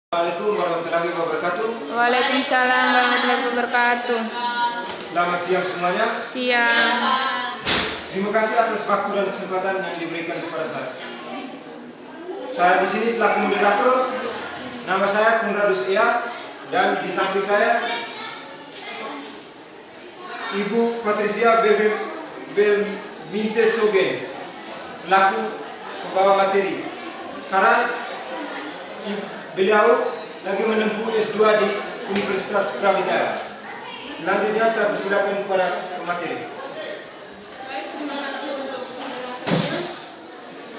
Assalamualaikum warahmatullahi wabarakatuh. Waalaikumsalam warahmatullahi wabarakatuh. Selamat siang semuanya. Siang. Terima kasih atas waktu dan kesempatan yang diberikan kepada saya. Saya di sini selaku moderator. Nama saya Konradus Ea dan di samping saya Ibu Patricia Belminte Sogen selaku pembawa materi. Sekarang beliau lagi menempuh S2 di Universitas Brawijaya. Selanjutnya saya persilakan kepada pemateri. Baik, terima kasih untuk penjelasannya.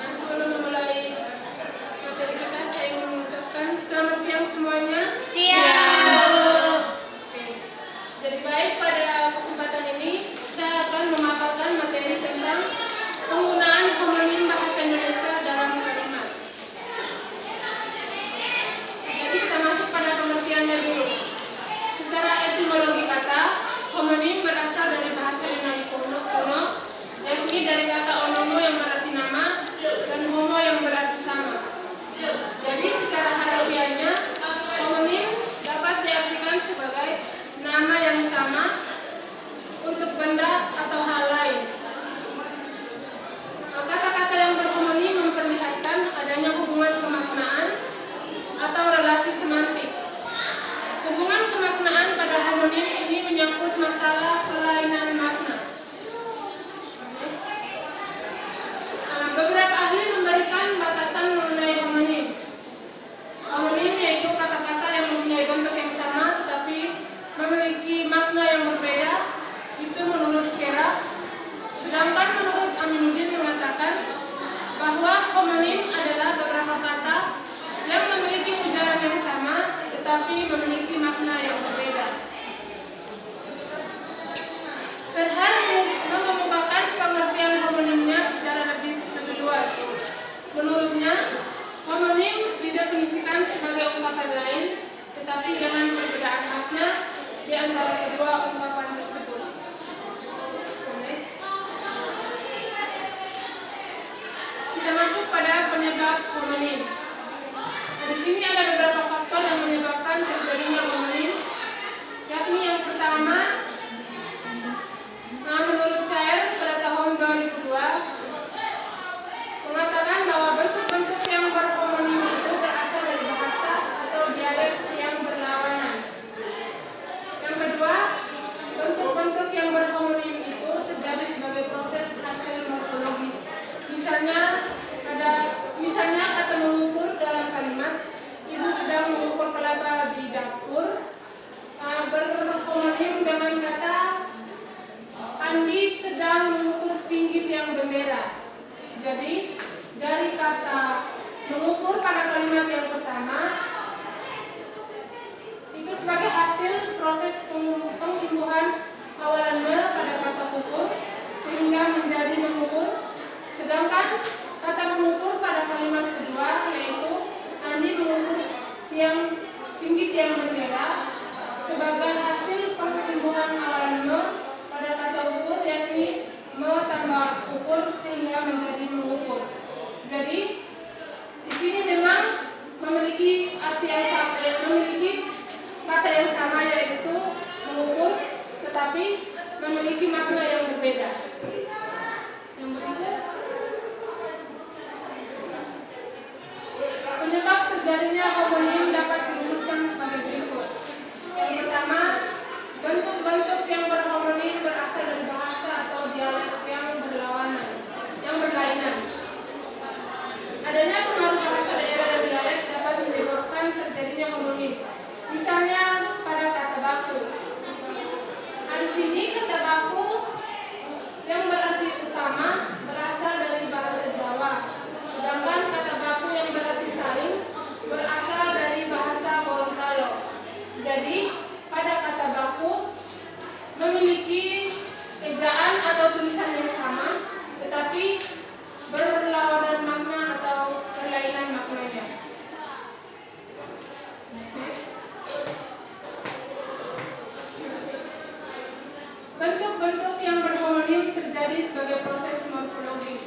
Nah, sebelum memulai materi kita, saya ingin mengucapkan selamat siang semuanya. Siang. Oke. Jadi baik, pada kesempatan ini saya akan memaparkan materi tentang penggunaan homonim bahasa Indonesia dalam kalimat. Jadi kita masuk pada pengertiannya dulu. Secara etimologi kata, homonim berasal dari bahasa Yunani kuno, yakni dari kata onomo yang berarti nama dan homo yang berarti sama. Jadi secara harafiahnya, homonim dapat diartikan sebagai nama yang sama untuk benda atau hal lain. Kata-kata yang berhomonim memperlihatkan adanya hubungan kemaknaan atau relasi semantik. Hubungan kemaknaan pada homonim ini menyangkut masalah kelainan makna. Beberapa ahli memberikan batasan mengenai homonim. Homonim yaitu kata-kata yang mempunyai bentuk yang sama tetapi memiliki makna yang berbeda. Itu menurut Kera. Sedangkan menurut Aminuddin mengatakan bahwa homonim adalah beberapa kata yang memiliki ujaran yang sama tetapi memiliki makna yang berbeda. Verhaer mengemukakan pengertian homonimnya secara lebih luas. Menurutnya, homonim didefinisikan sebagai ungkapan lain, tetapi dengan perbedaan makna di antara kedua ungkapan tersebut. Kita masuk pada penyebab homonim. Di sini ada beberapa faktor yang menyebabkan terjadinya homonim, yakni yang pertama, menurut Cael pada tahun 2002 mengatakan bahwa bentuk-bentuk yang berhomonim itu berasal dari bahasa atau dialek yang berlawanan. Yang kedua, bentuk-bentuk yang berhomonim itu terjadi sebagai proses hasil morfologis. Misalnya kata mengukur dalam kalimat, ibu sedang mengukur kelapa di dapur, berhomonim dengan kata Andi sedang mengukur tinggi tiang bendera. Jadi dari kata mengukur pada kalimat yang pertama itu sebagai hasil proses pengimbuhan awalan me pada kata ukur sehingga menjadi mengukur. Sedangkan kata mengukur pada kalimat kedua yaitu Andi mengukur tinggi tiang bendera sebagai hasil pengimbuhan awalan me pada kata ukur yakni me tambah ukur sehingga menjadi mengukur. Jadi di sini memang memiliki arti yang sama, memiliki kata yang sama yaitu mengukur, tetapi memiliki makna yang berbeda. Yang berikut, penyebab terjadinya homonim dapat dirumuskan sebagai berikut. Yang pertama, bentuk-bentuk yang berhomonim berasal dari bahasa atau dialek yang berlainan. Adanya pengaruh bahasa daerah dan dialek dapat menyebabkan terjadinya homonim. Misalnya pada kata baku. Di sini kata baku yang berarti utama berasal dari bahasa Jawa, sedangkan kata baku yang berarti saling berasal dari bahasa Gorontalo. Jadi pada kata baku memiliki ejaan atau tulisan yang sama, tetapi berlawanan makna atau berlainan maknanya. Bentuk-bentuk yang berhomonim terjadi sebagai proses morfologis.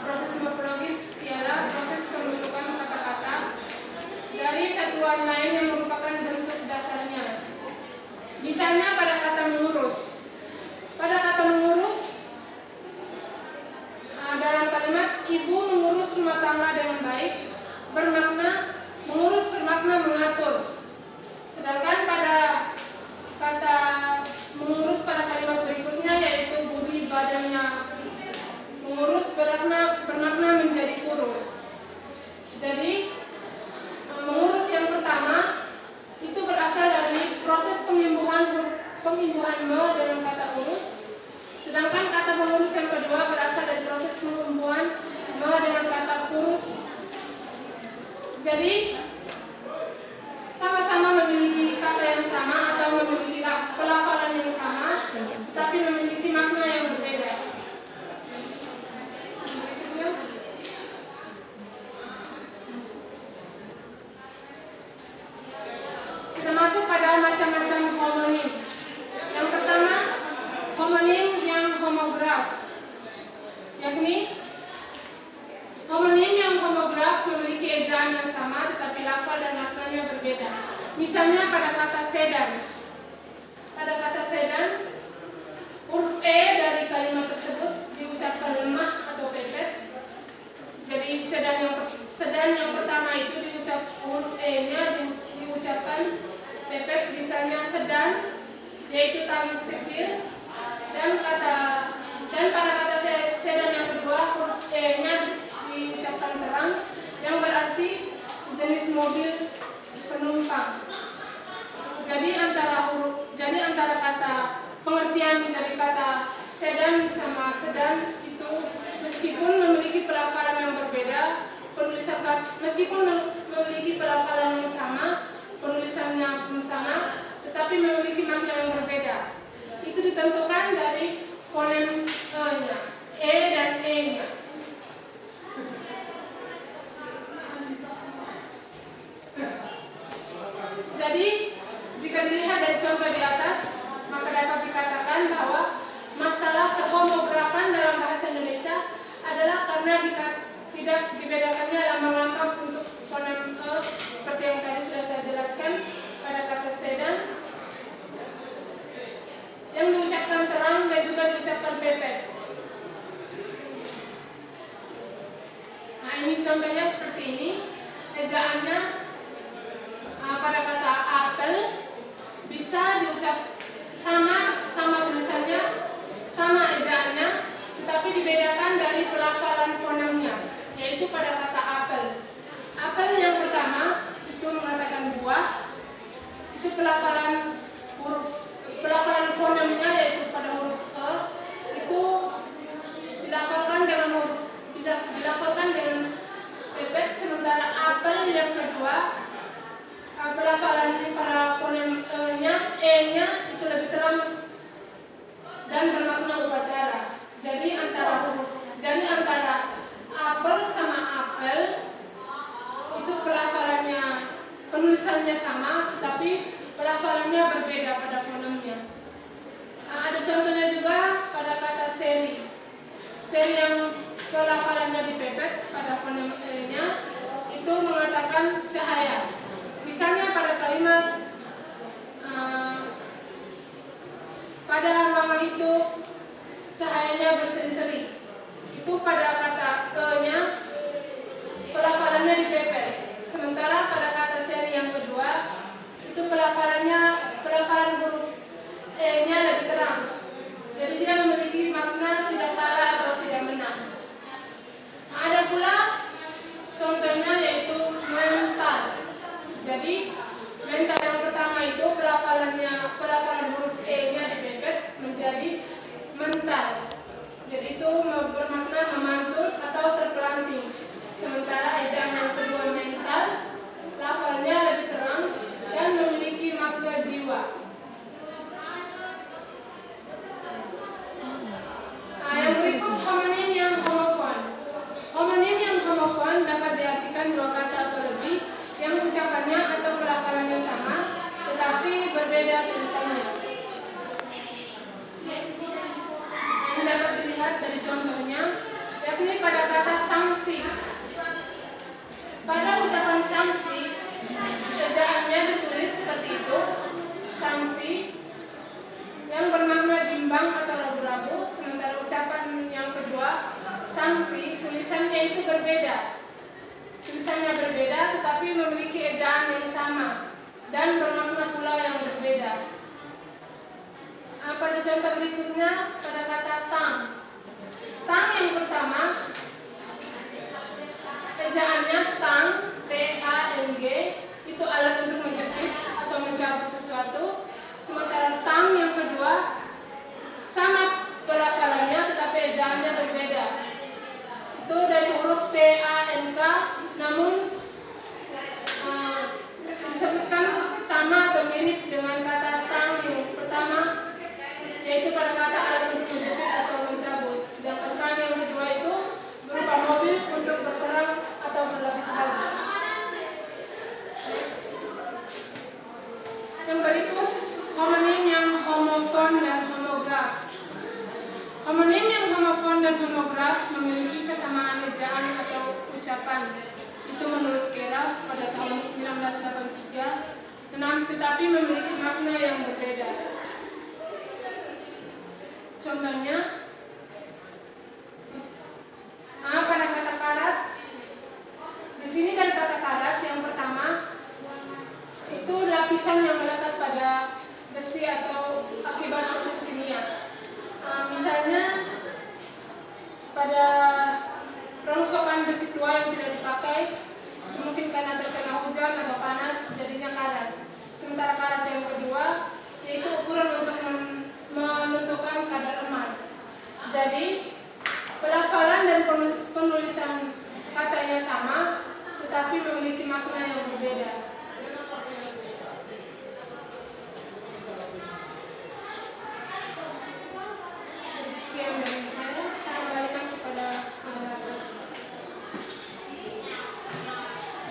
Proses morfologis ialah proses pembentukan kata-kata dari ketentuan lain yang merupakan bentuk dasarnya. Misalnya pada kata mengurus. Pada kata mengurus, dalam kalimat ibu mengurus rumah tangga dengan baik, mengurus bermakna mengatur. Sedangkan pada kata mengurus pada kalimat berikutnya yaitu budi badannya mengurus bermakna menjadi kurus. Jadi mengurus yang pertama itu berasal dari proses penyembuhan me dengan kata urus. Sedangkan kata mengurus yang kedua berasal dari proses penyembuhan me dengan kata kurus. Jadi sama-sama memiliki kata yang sama atau memiliki pelafalan yang sama, tapi memiliki makna yang berbeda. Berikutnya, kita masuk pada macam-macam homonim. Yang pertama, homonim yang homograf, yakni homonim yang homograf memiliki ejaan yang sama tetapi lafal dan maknanya berbeda. Misalnya pada kata sedan. Pada kata sedan, huruf E dari kalimat tersebut diucapkan lemah atau pepet. Jadi sedan yang pertama itu huruf E-nya diucapkan pepet, misalnya sedan, yaitu tangis kecil. Dan pada kata sedan yang kedua, huruf E-nya diucapkan terang, yang berarti jenis mobil penumpang. Jadi antara kata pengertian dari kata sedan sama sedan itu meskipun memiliki pelafalan yang berbeda, meskipun memiliki pelafalan yang sama, penulisannya pun sama, tetapi memiliki makna yang berbeda. Itu ditentukan dari fonem E-nya, E dan E-nya. Jadi, jika dilihat dari contoh di atas, maka dapat dikatakan bahwa masalah kehomografan dalam bahasa Indonesia adalah karena tidak dibedakannya lambang-lambang untuk fonem E seperti yang tadi sudah saya jelaskan pada kata sedan, yang diucapkan terang dan juga diucapkan pepet. Nah, ini contohnya seperti ini. Ejaannya pada kata apel bisa diucap sama tulisannya, sama ejaannya, tetapi dibedakan dari pelafalan fonemnya, yaitu pada kata apel. Apel yang pertama itu mengatakan buah, itu pelafalan fonemnya yaitu pada huruf E itu dilafalkan dengan pepet, sementara apel yang kedua pelafalannya pada fonem E-nya itu lebih terang dan bermakna upacara. Jadi antara apel sama apel itu pelafalannya, penulisannya sama, tapi pelafalannya berbeda pada fonemnya. Nah, ada contohnya juga pada kata seri. Seri yang pelafalannya dipepet pada fonem E-nya itu mengatakan cahaya. Misalnya pada kalimat pada ruangan itu cahayanya berseri-seri. Itu pada kata E-nya pelafalannya dipepet. Sementara pada kata seri yang kedua itu pelafalan huruf E-nya lebih terang. Jadi dia memiliki makna tidak salah atau tidak benar. Nah, ada pula contohnya yaitu mental. Jadi mental yang pertama itu pelafalan huruf E-nya dipepet menjadi mental. Jadi itu bermakna memantul atau terpelanting. Sementara ejaan yang kedua mental, lafalnya lebih terang dan memiliki makna jiwa. Nah, yang berikut homonim yang homofon. Homonim yang homofon dapat diartikan dua kata atau lebih yang ucapannya atau pelafalannya sama, tetapi berbeda tulisannya. Ini dapat dilihat dari contohnya, yakni pada kata sanksi. tulisannya berbeda tetapi memiliki ejaan yang sama dan bermakna pula yang berbeda. Pada contoh berikutnya, pada kata tang. Tang yang pertama, ejaannya tang, T-A-N-G, itu alat untuk menjepit atau mencabut sesuatu. Sementara tang yang kedua, sama pelafalannya tetapi ejaannya berbeda. Itu dari huruf T-A-N-K, namun disebutkan sama atau mirip dengan kata tang yang pertama, yaitu pada kata alat untuk menjepit atau mencabut. Sedangkan tang yang kedua itu berupa mobil untuk berperang atau berlapis baja. Yang berikut, homonim yang homofon dan homograf. Homonim yang homofon dan homograf memiliki kesamaan ejaan atau ucapan. Itu menurut Kera pada tahun 1983, tetapi memiliki makna yang berbeda. Contohnya, pada kata karat, di sini dari kata karat yang pertama itu lapisan yang melekat pada besi atau akibat proses kimia. Misalnya pada rongsokan besi tua yang tidak dipakai, mungkin karena terkena hujan atau panas, jadinya karat. Sementara karat yang kedua yaitu ukuran untuk menentukan kadar emas. Jadi pelafalan dan penulisan katanya sama, tetapi memiliki makna yang berbeda. Sekian dari saya kembalikan kepada moderator.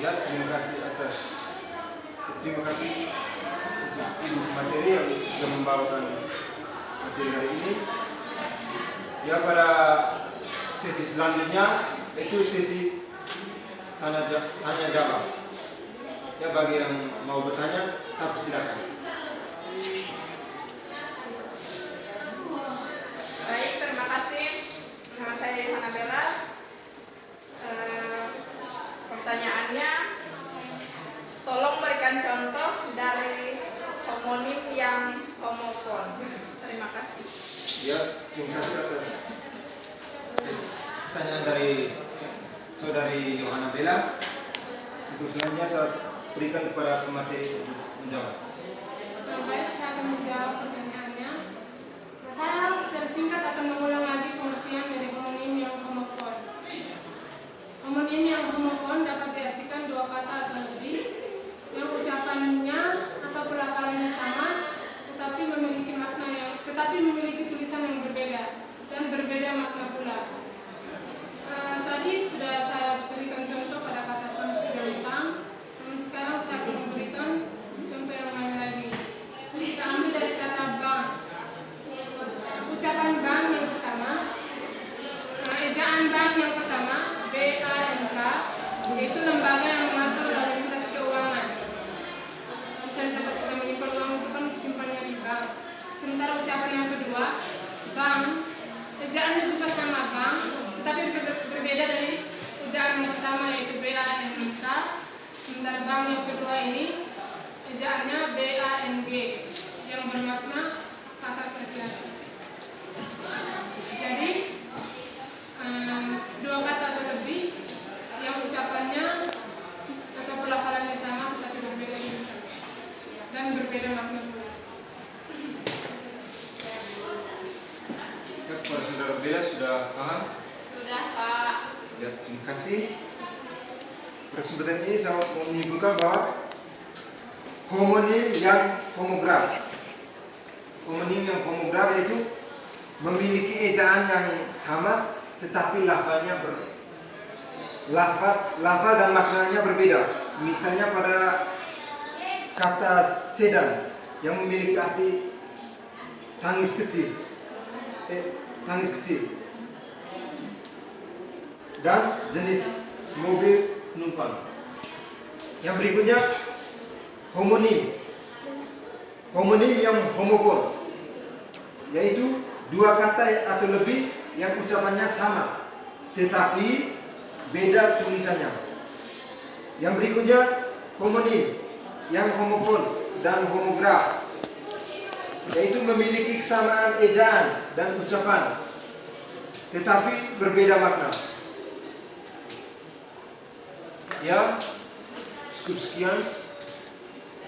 Ya, terima kasih atas ibu materi yang sudah membawakan materi hari ini. Ya, pada sesi selanjutnya itu sesi tanya jawab. Ya, bagi yang mau bertanya, silakan. Baik, terima kasih. Nama saya Hannabella. Pertanyaannya, tolong berikan contoh dari homonim yang homofon. Terima kasih. Ya, terima kasih atas pertanyaan dari saudari Yohana Bella. Untuk selanjutnya saya berikan kepada pemateri untuk menjawab. Baik, saya akan menjawab pertanyaannya. Saya secara singkat akan mengulang lagi pengertian dari homonim yang homofon. Homonim yang homofon dapat diartikan dua kata atau lebih yang ucapannya atau pelafalannya sama, tetapi memiliki tulisan yang berbeda dan berbeda makna pula. Tadi sudah saya berikan contoh pada kata fungsi dan tang, namun sekarang saya akan memberikan contoh yang lain lagi. Kita ambil dari kata bank. Ucapan bank yang pertama, ejaan bank yang pertama, B-A-N-K, yaitu lembaga yang mengatur lalu lintas keuangan. Misalnya tempat kita menyimpan uang itu kan simpannya di bank. Sementara ucapan yang kedua, bank, ejaannya juga sama bank, tetapi berbeda dari ejaan yang pertama yaitu B-A-N-K. Sementara bank yang kedua ini ejaannya B-A-N-G yang bermakna kakak laki-laki. Jadi dua kata atau lebih yang ucapannya atau pelafalannya sama tetapi berbeda tulisan dan berbeda makna pula. Ya, para saudara Bella sudah paham? Sudah, Pak. Ya, terima kasih. Pada kesempatan ini saya mau menyimpulkan bahwa homonim yang homograf. Homonim yang homograf yaitu memiliki ejaan yang sama, tetapi lafal dan maknanya berbeda. Misalnya pada kata sedan yang memiliki arti tangis kecil, dan jenis mobil penumpang. Yang berikutnya homonim yang homofon, yaitu dua kata atau lebih yang ucapannya sama, tetapi beda tulisannya. Yang berikutnya homonim, yang homofon dan homograf, yaitu memiliki kesamaan ejaan dan ucapan, tetapi berbeda makna. Ya, cukup sekian.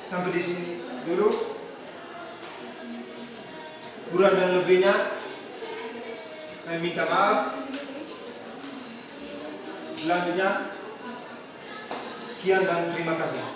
Sampai di sini dulu. Kurang dan lebihnya saya minta maaf. Selanjutnya, sekian dan terima kasih.